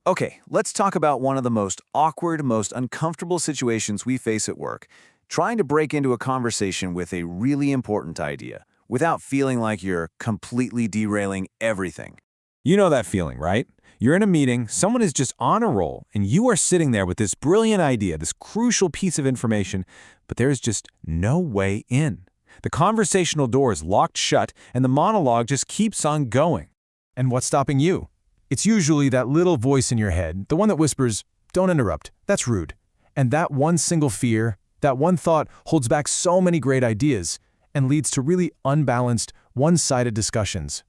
Okay, let's talk about one of the most awkward, most uncomfortable situations we face at work. Trying to break into a conversation with a really important idea without feeling like you're completely derailing everything. You know that feeling, right? You're in a meeting, someone is just on a roll, and you are sitting there with this brilliant idea, this crucial piece of information, but there's just no way in. The conversational door is locked shut, and the monologue just keeps on going. And what's stopping you? It's usually that little voice in your head, the one that whispers, "Don't interrupt, that's rude." And that one single fear, that one thought holds back so many great ideas and leads to really unbalanced, one-sided discussions.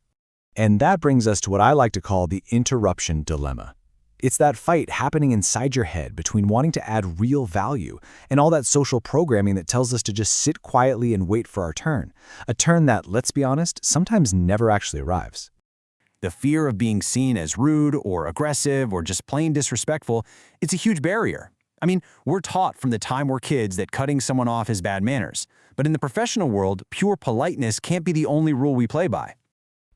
And that brings us to what I like to call the interruption dilemma. It's that fight happening inside your head between wanting to add real value and all that social programming that tells us to just sit quietly and wait for our turn. A turn that, let's be honest, sometimes never actually arrives. The fear of being seen as rude or aggressive or just plain disrespectful, it's a huge barrier. I mean, we're taught from the time we're kids that cutting someone off is bad manners. But in the professional world, pure politeness can't be the only rule we play by.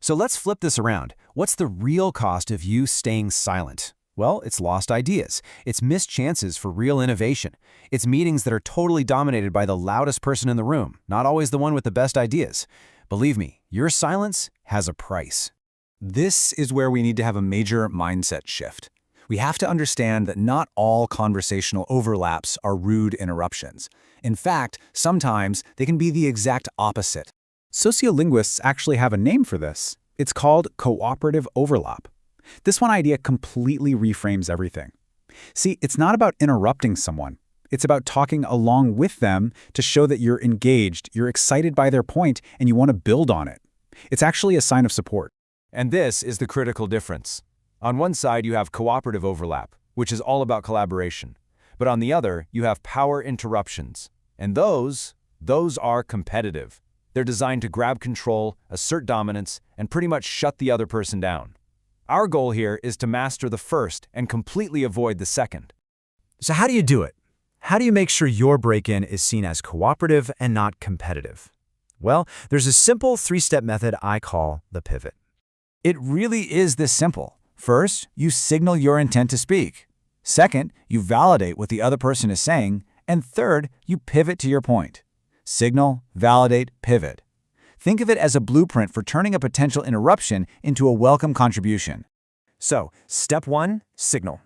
So let's flip this around. What's the real cost of you staying silent? Well, it's lost ideas. It's missed chances for real innovation. It's meetings that are totally dominated by the loudest person in the room, not always the one with the best ideas. Believe me, your silence has a price. This is where we need to have a major mindset shift. We have to understand that not all conversational overlaps are rude interruptions. In fact, sometimes they can be the exact opposite. Sociolinguists actually have a name for this. It's called cooperative overlap. This one idea completely reframes everything. See, it's not about interrupting someone. It's about talking along with them to show that you're engaged, you're excited by their point, and you want to build on it. It's actually a sign of support. And this is the critical difference. On one side, you have cooperative overlap, which is all about collaboration. But on the other, you have power interruptions. And those are competitive. They're designed to grab control, assert dominance, and pretty much shut the other person down. Our goal here is to master the first and completely avoid the second. So how do you do it? How do you make sure your break-in is seen as cooperative and not competitive? Well, there's a simple three-step method I call the pivot. It really is this simple. First, you signal your intent to speak. Second, you validate what the other person is saying. And third, you pivot to your point. Signal, validate, pivot. Think of it as a blueprint for turning a potential interruption into a welcome contribution. So, step 1, signal.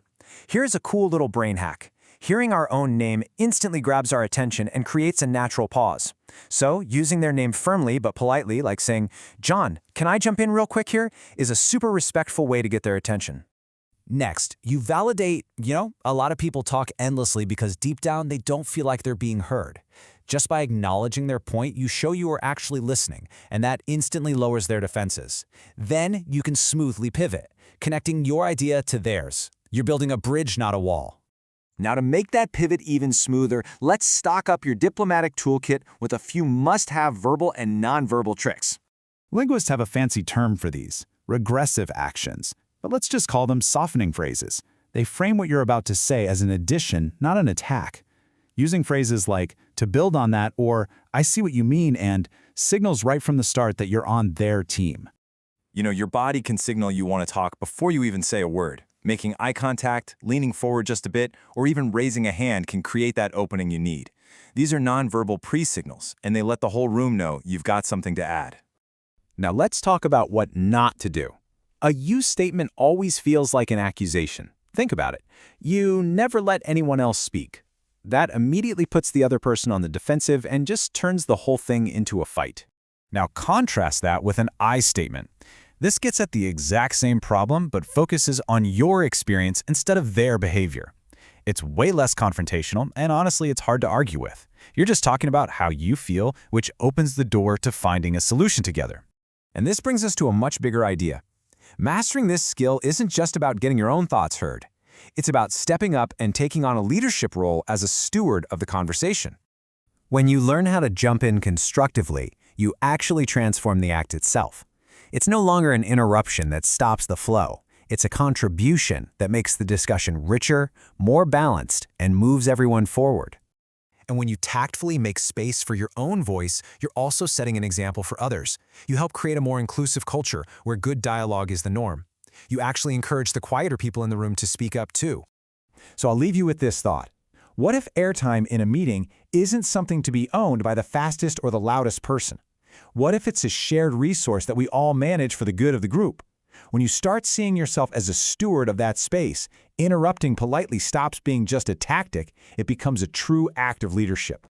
Here's a cool little brain hack. Hearing our own name instantly grabs our attention and creates a natural pause. So, using their name firmly but politely, like saying, "John, can I jump in real quick here?" is a super respectful way to get their attention. Next, you validate. A lot of people talk endlessly because deep down they don't feel like they're being heard. Just by acknowledging their point, you show you are actually listening, and that instantly lowers their defenses. Then you can smoothly pivot, connecting your idea to theirs. You're building a bridge, not a wall. Now, to make that pivot even smoother, let's stock up your diplomatic toolkit with a few must-have verbal and nonverbal tricks. Linguists have a fancy term for these, regressive actions, but let's just call them softening phrases. They frame what you're about to say as an addition, not an attack. Using phrases like, "to build on that," or "I see what you mean," and signals right from the start that you're on their team. Your body can signal you want to talk before you even say a word. Making eye contact, leaning forward just a bit, or even raising a hand can create that opening you need. These are nonverbal pre-signals, and they let the whole room know you've got something to add. Now let's talk about what not to do. A you statement always feels like an accusation. Think about it. You never let anyone else speak. That immediately puts the other person on the defensive and just turns the whole thing into a fight. Now contrast that with an I statement. This gets at the exact same problem but focuses on your experience instead of their behavior. It's way less confrontational, and honestly, it's hard to argue with. You're just talking about how you feel, which opens the door to finding a solution together. And this brings us to a much bigger idea. Mastering this skill isn't just about getting your own thoughts heard. It's about stepping up and taking on a leadership role as a steward of the conversation. When you learn how to jump in constructively, you actually transform the act itself. It's no longer an interruption that stops the flow. It's a contribution that makes the discussion richer, more balanced, and moves everyone forward. And when you tactfully make space for your own voice, you're also setting an example for others. You help create a more inclusive culture where good dialogue is the norm. You actually encourage the quieter people in the room to speak up too. So I'll leave you with this thought. What if airtime in a meeting isn't something to be owned by the fastest or the loudest person? What if it's a shared resource that we all manage for the good of the group? When you start seeing yourself as a steward of that space, interrupting politely stops being just a tactic, it becomes a true act of leadership.